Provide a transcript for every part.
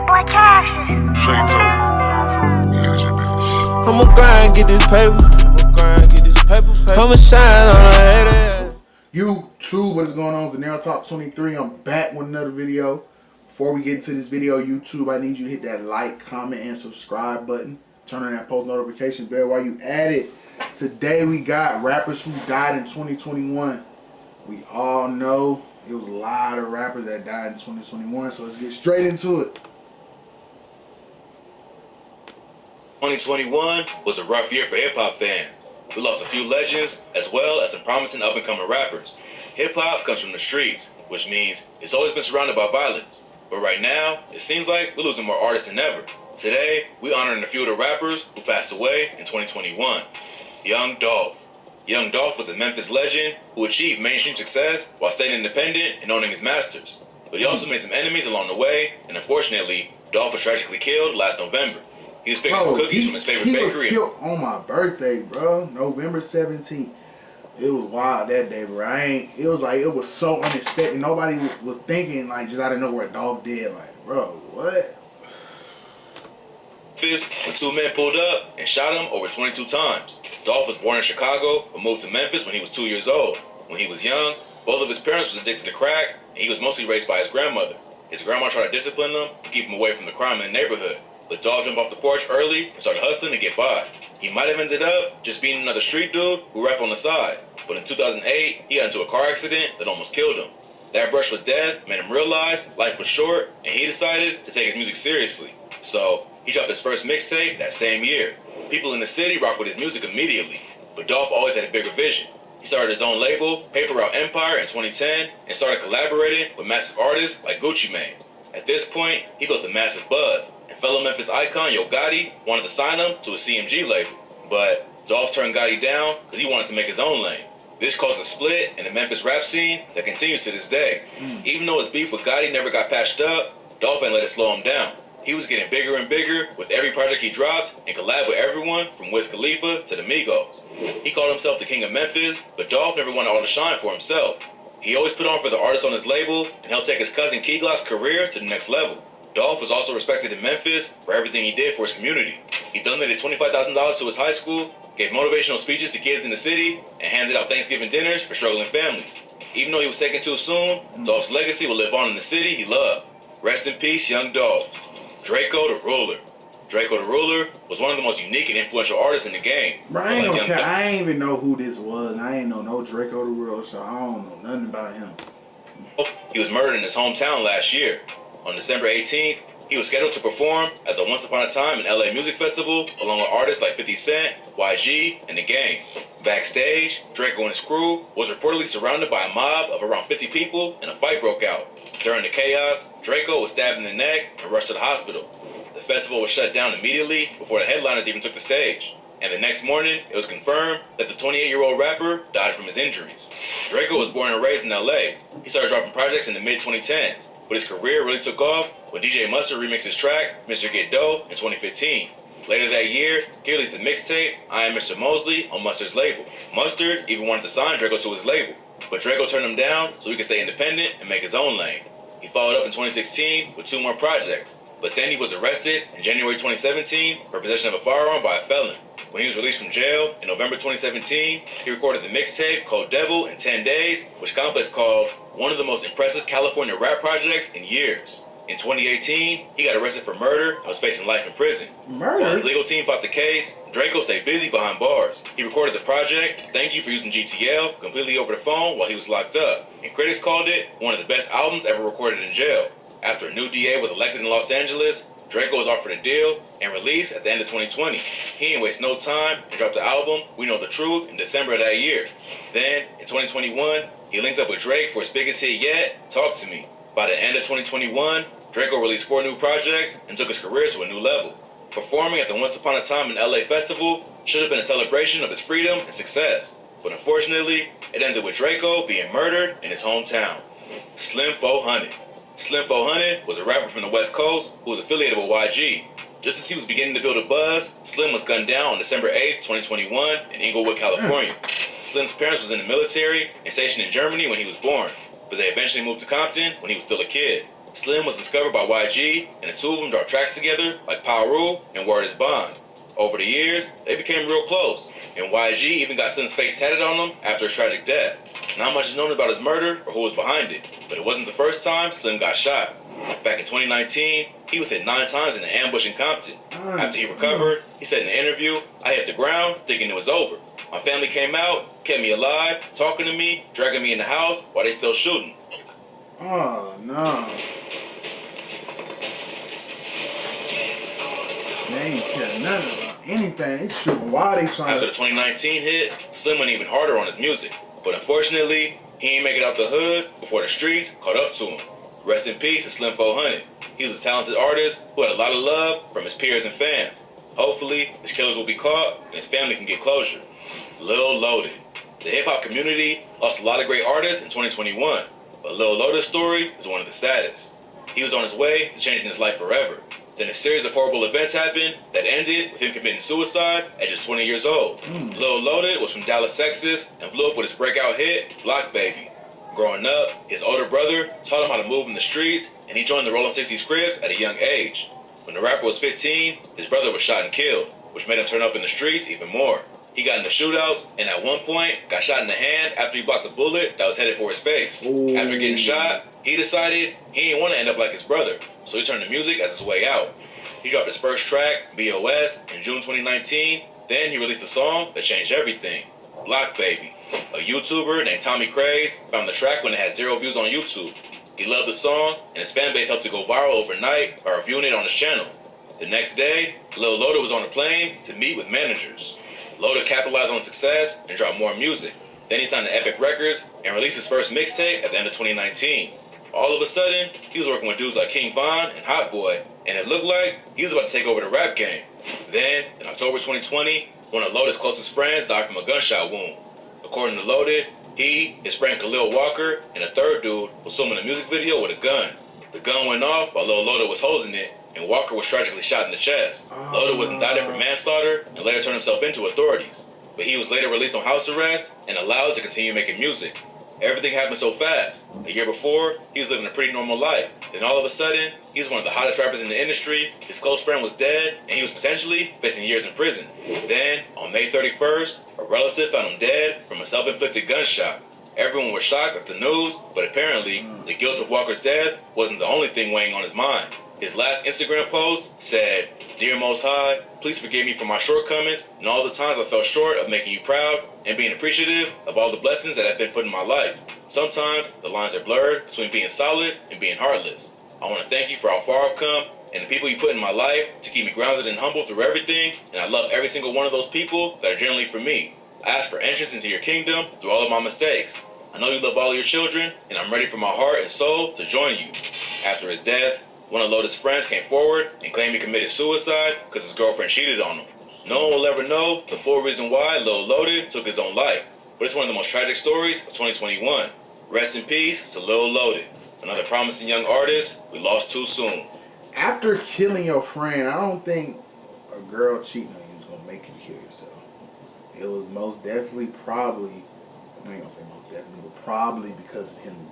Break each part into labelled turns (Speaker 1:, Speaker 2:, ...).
Speaker 1: boy Cassius.
Speaker 2: I'ma grind, get this paper. I'ma shine on the head.
Speaker 3: YouTube, what is going on? It's the Narrow Talk 23. I'm back with another video. Before we get into this video, YouTube, I need you to hit that like, comment, and subscribe button. Turn on that post notification bell while you at it. Today we got rappers who died in 2021. We all know it was a lot of rappers that died in 2021, so let's get straight into it.
Speaker 4: 2021 was a rough year for hip-hop fans. We lost a few legends, as well as some promising up-and-coming rappers. Hip-hop comes from the streets, which means it's always been surrounded by violence. But right now, it seems like we're losing more artists than ever. Today, we're honoring a few of the rappers who passed away in 2021. Young Dolph. Young Dolph was a Memphis legend who achieved mainstream success while staying independent and owning his masters. But he also made some enemies along the way, and unfortunately, Dolph was tragically killed last November. He was picking up cookies from his favorite bakery.
Speaker 3: He was killed on my birthday, bro. November 17th. It was wild that day, bro. It was so unexpected. Nobody was thinking, like, just out of nowhere, Dolph dead. Like, bro, what?
Speaker 4: When two men pulled up and shot him over 22 times. Dolph was born in Chicago, but moved to Memphis when he was 2 years old. When he was young, both of his parents was addicted to crack, and he was mostly raised by his grandmother. His grandma tried to discipline him to keep him away from the crime in the neighborhood, but Dolph jumped off the porch early and started hustling to get by. He might have ended up just being another street dude who rapped on the side, but in 2008, he got into a car accident that almost killed him. That brush with death made him realize life was short, and he decided to take his music seriously. So, he dropped his first mixtape that same year. People in the city rocked with his music immediately, but Dolph always had a bigger vision. He started his own label, Paper Route Empire, in 2010, and started collaborating with massive artists like Gucci Mane. At this point, he built a massive buzz, and fellow Memphis icon Yo Gotti wanted to sign him to a CMG label. But Dolph turned Gotti down because he wanted to make his own lane. This caused a split in the Memphis rap scene that continues to this day. Even though his beef with Gotti never got patched up, Dolph ain't let it slow him down. He was getting bigger and bigger with every project he dropped and collabed with everyone from Wiz Khalifa to the Migos. He called himself the King of Memphis, but Dolph never wanted all the shine for himself. He always put on for the artists on his label and helped take his cousin Key Glock's career to the next level. Dolph was also respected in Memphis for everything he did for his community. He donated $25,000 to his high school, gave motivational speeches to kids in the city, and handed out Thanksgiving dinners for struggling families. Even though he was taken too soon, Dolph's legacy will live on in the city he loved. Rest in peace, Young Dolph. Draco the Ruler. Draco the Ruler was one of the most unique and influential artists in the game.
Speaker 3: Bro, I ain't even know who this was. I ain't know no Draco the Ruler, so I don't know nothing about him.
Speaker 4: He was murdered in his hometown last year. On December 18th, he was scheduled to perform at the Once Upon a Time in LA Music Festival along with artists like 50 Cent, YG, and The Game. Backstage, Draco and his crew was reportedly surrounded by a mob of around 50 people and a fight broke out. During the chaos, Draco was stabbed in the neck and rushed to the hospital. The festival was shut down immediately before the headliners even took the stage. And the next morning, it was confirmed that the 28-year-old rapper died from his injuries. Draco was born and raised in LA. He started dropping projects in the mid-2010s, but his career really took off when DJ Mustard remixed his track, Mr. Get Dough, in 2015. Later that year, he released the mixtape, I Am Mr. Mosley, on Mustard's label. Mustard even wanted to sign Draco to his label, but Draco turned him down so he could stay independent and make his own lane. He followed up in 2016 with 2 more projects, but then he was arrested in January 2017 for possession of a firearm by a felon. When he was released from jail in November 2017, he recorded the mixtape Code Devil in 10 days, which Complex called one of the most impressive California rap projects in years. In 2018, he got arrested for murder and was facing life in prison.
Speaker 3: Murder?
Speaker 4: While his legal team fought the case, Draco stayed busy behind bars. He recorded the project, Thank You for Using GTL, completely over the phone while he was locked up, and critics called it one of the best albums ever recorded in jail. After a new DA was elected in Los Angeles, Draco was offered a deal and released at the end of 2020. He didn't waste no time and dropped the album We Know the Truth in December of that year. Then, in 2021, he linked up with Drake for his biggest hit yet, Talk to Me. By the end of 2021, Draco released 4 new projects and took his career to a new level. Performing at the Once Upon a Time in LA Festival should have been a celebration of his freedom and success, but unfortunately, it ended with Draco being murdered in his hometown. Slim 400. Slim 400 was a rapper from the West Coast who was affiliated with YG. Just as he was beginning to build a buzz, Slim was gunned down on December 8th, 2021 in Inglewood, California. Slim's parents was in the military and stationed in Germany when he was born, but they eventually moved to Compton when he was still a kid. Slim was discovered by YG, and the two of them dropped tracks together like Paru and Word is Bond. Over the years, they became real close, and YG even got Slim's face tatted on him after his tragic death. Not much is known about his murder or who was behind it, but it wasn't the first time Slim got shot. Back in 2019, he was hit 9 times in an ambush in Compton. After he recovered, he said in an interview, "I hit the ground thinking it was over. My family came out, kept me alive, talking to me, dragging me in the house while they still shooting."
Speaker 3: Oh, no. They ain't care nothing about anything. They shooting while they trying
Speaker 4: After the 2019 hit, Slim went even harder on his music. But unfortunately, he ain't make it out the hood before the streets caught up to him. Rest in peace to Slim 400. He was a talented artist who had a lot of love from his peers and fans. Hopefully, his killers will be caught and his family can get closure. Lil Loaded. The hip-hop community lost a lot of great artists in 2021, but Lil Loaded's story is one of the saddest. He was on his way to changing his life forever. Then a series of horrible events happened that ended with him committing suicide at just 20 years old. Lil Loaded was from Dallas, Texas, and blew up with his breakout hit, Block Baby. Growing up, his older brother taught him how to move in the streets, and he joined the Rollin' 60s Crips at a young age. When the rapper was 15, his brother was shot and killed, which made him turn up in the streets even more. He got into shootouts, and at one point, got shot in the hand after he blocked a bullet that was headed for his face. After getting shot, he decided he didn't want to end up like his brother, so he turned to music as his way out. He dropped his first track, BOS, in June 2019. Then he released a song that changed everything, Block Baby. A YouTuber named Tommy Craze found the track when it had 0 views on YouTube. He loved the song, and his fan base helped it go viral overnight by reviewing it on his channel. The next day, Lil Loaded was on a plane to meet with managers. Loaded capitalized on success and dropped more music. Then he signed to Epic Records and released his first mixtape at the end of 2019. All of a sudden, he was working with dudes like King Von and Hot Boy, and it looked like he was about to take over the rap game. Then, in October 2020, one of Loaded's closest friends died from a gunshot wound. According to Loaded, he, his friend Khalil Walker, and a third dude was filming a music video with a gun. The gun went off while Lil Loaded was holding it, and Walker was tragically shot in the chest. Loaded was indicted for manslaughter and later turned himself into authorities, but he was later released on house arrest and allowed to continue making music. Everything happened so fast. A year before, he was living a pretty normal life. Then all of a sudden, he was one of the hottest rappers in the industry, his close friend was dead, and he was potentially facing years in prison. Then, on May 31st, a relative found him dead from a self-inflicted gunshot. Everyone was shocked at the news, but apparently, the guilt of Walker's death wasn't the only thing weighing on his mind. His last Instagram post said, "Dear Most High, please forgive me for my shortcomings and all the times I fell short of making you proud and being appreciative of all the blessings that have been put in my life. Sometimes the lines are blurred between being solid and being heartless. I want to thank you for how far I've come and the people you put in my life to keep me grounded and humble through everything, and I love every single one of those people that are generally for me. I ask for entrance into your kingdom through all of my mistakes. I know you love all of your children, and I'm ready for my heart and soul to join you." After his death, one of Loaded's friends came forward and claimed he committed suicide because his girlfriend cheated on him. No one will ever know the full reason why Lil Loaded took his own life, but it's one of the most tragic stories of 2021. Rest in peace to Lil Loaded, another promising young artist we lost too soon.
Speaker 3: After killing your friend, I don't think a girl cheating on you is going to make you kill yourself. It was most definitely probably, I ain't going to say most definitely, but probably because of him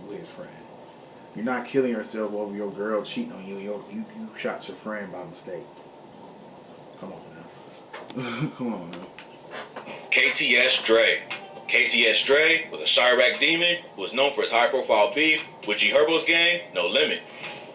Speaker 3: with his friend. You're not killing yourself over your girl cheating on you. You shot your friend by mistake. Come on now. Come on now.
Speaker 4: KTS Dre. KTS Dre was a Chirac demon who was known for his high-profile beef with G Herbo's gang, No Limit.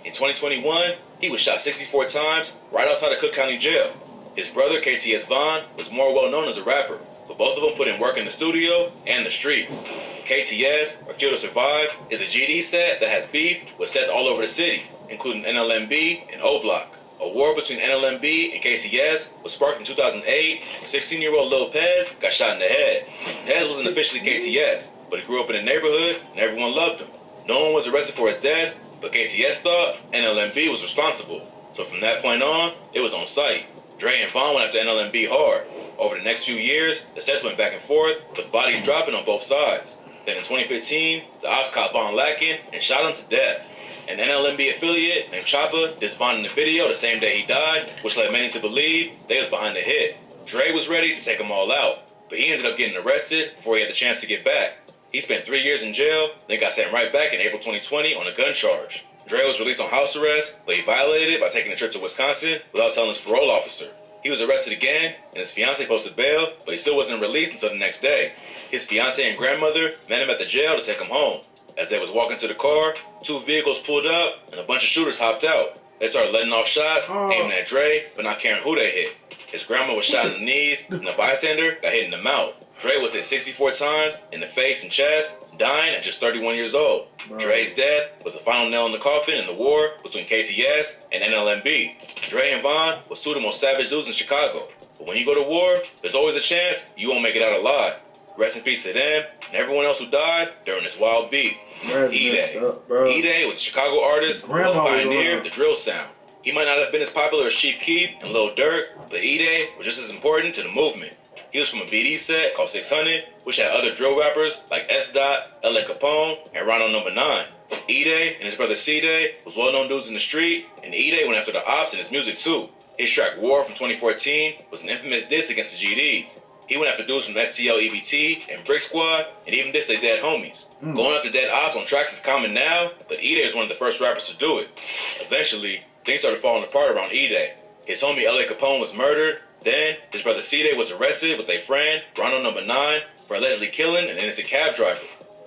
Speaker 4: In 2021, he was shot 64 times right outside of Cook County Jail. His brother, KTS Vaughn, was more well-known as a rapper, but both of them put in work in the studio and the streets. KTS, or Fuel to Survive, is a GD set that has beef with sets all over the city, including NLMB and O-Block. A war between NLMB and KTS was sparked in 2008 when 16-year-old Lil Pez got shot in the head. Pez wasn't officially KTS, but he grew up in the neighborhood and everyone loved him. No one was arrested for his death, but KTS thought NLMB was responsible. So from that point on, it was on site. Dre and Vaughn went after NLMB hard. Over the next few years, the sets went back and forth, with bodies dropping on both sides. Then in 2015, the ops caught Vaughn lacking and shot him to death. An NLMB affiliate named Choppa dissed Vaughn in the video the same day he died, which led many to believe they was behind the hit. Dre was ready to take them all out, but he ended up getting arrested before he had the chance to get back. He spent 3 years in jail, then got sent right back in April 2020 on a gun charge. Dre was released on house arrest, but he violated it by taking a trip to Wisconsin without telling his parole officer. He was arrested again, and his fiancée posted bail, but he still wasn't released until the next day. His fiancée and grandmother met him at the jail to take him home. As they was walking to the car, 2 vehicles pulled up, and a bunch of shooters hopped out. They started letting off shots, aiming at Dre, but not caring who they hit. His grandma was shot in the knees, and a bystander got hit in the mouth. Dre was hit 64 times in the face and chest, dying at just 31 years old. Bro. Dre's death was the final nail in the coffin in the war between KTS and NLMB. Dre and Von was 2 of the most savage dudes in Chicago. But when you go to war, there's always a chance you won't make it out alive. Rest in peace to them and everyone else who died during this wild beat. E-Day. E-Day was a Chicago artist who helped pioneer the drill sound. He might not have been as popular as Chief Keef and Lil Durk, but E-Day was just as important to the movement. He was from a BD set called 600, which had other drill rappers like S-Dot, L.A. Capone, and Ronald No. 9. E-Day and his brother C-Day was well-known dudes in the street, and E-Day went after the ops in his music too. His track War from 2014 was an infamous diss against the GDs. He went after dudes from STL EBT and Brick Squad, and even dissed their dead homies. Going after dead ops on tracks is common now, but E-Day was one of the first rappers to do it. Eventually, things started falling apart around E-Day. His homie L.A. Capone was murdered. Then, his brother C-Day was arrested with their friend, Ronald No. 9, for allegedly killing an innocent cab driver.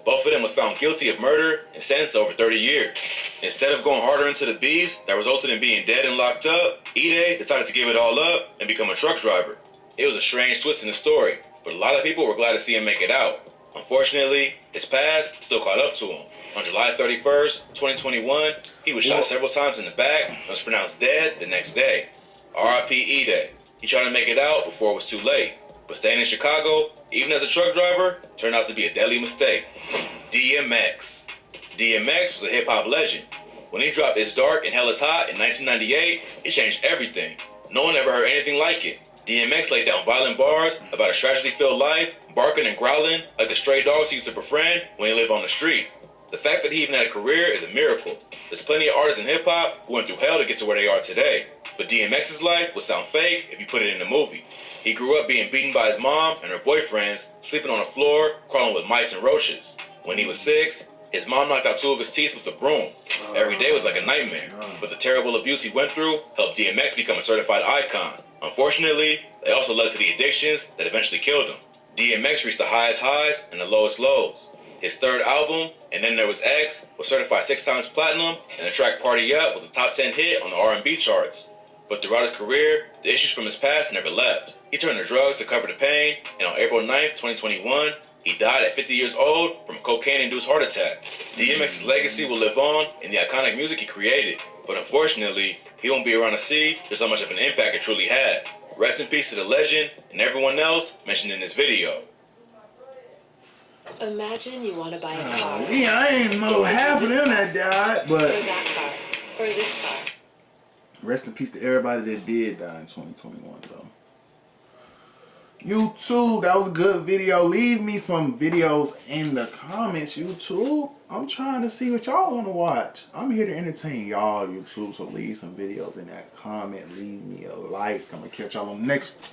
Speaker 4: Both of them was found guilty of murder and sentenced to over 30 years. Instead of going harder into the beefs that resulted in being dead and locked up, E-Day decided to give it all up and become a truck driver. It was a strange twist in the story, but a lot of people were glad to see him make it out. Unfortunately, his past still caught up to him. On July 31st, 2021, he was shot several times in the back and was pronounced dead the next day. R.I.P. E-Day. He tried to make it out before it was too late, but staying in Chicago, even as a truck driver, turned out to be a deadly mistake. DMX. DMX was a hip-hop legend. When he dropped It's Dark and Hell Is Hot in 1998, it changed everything. No one ever heard anything like it. DMX laid down violent bars about a tragedy-filled life, barking and growling like the stray dogs he used to befriend when he lived on the street. The fact that he even had a career is a miracle. There's plenty of artists in hip-hop who went through hell to get to where they are today. But DMX's life would sound fake if you put it in a movie. He grew up being beaten by his mom and her boyfriends, sleeping on the floor, crawling with mice and roaches. When he was 6, his mom knocked out 2 of his teeth with a broom. Every day was like a nightmare. But the terrible abuse he went through helped DMX become a certified icon. Unfortunately, they also led to the addictions that eventually killed him. DMX reached the highest highs and the lowest lows. His third album, And Then There Was X, was certified 6 times platinum, and the track Party Up was a top 10 hit on the R&B charts. But throughout his career, the issues from his past never left. He turned to drugs to cover the pain, and on April 9th, 2021, he died at 50 years old from a cocaine-induced heart attack. DMX's legacy will live on in the iconic music he created, but unfortunately, he won't be around to see just how much of an impact it truly had. Rest in peace to the legend and everyone else mentioned in this video.
Speaker 1: Imagine you want to buy a car.
Speaker 3: Yeah, I ain't know half of them that died, but...
Speaker 1: Or that car. Or this car.
Speaker 3: Rest in peace to everybody that did die in 2021, though. YouTube, that was a good video. Leave me some videos in the comments, YouTube. I'm trying to see what y'all want to watch. I'm here to entertain y'all, YouTube, so leave some videos in that comment. Leave me a like. I'm going to catch y'all on the next one.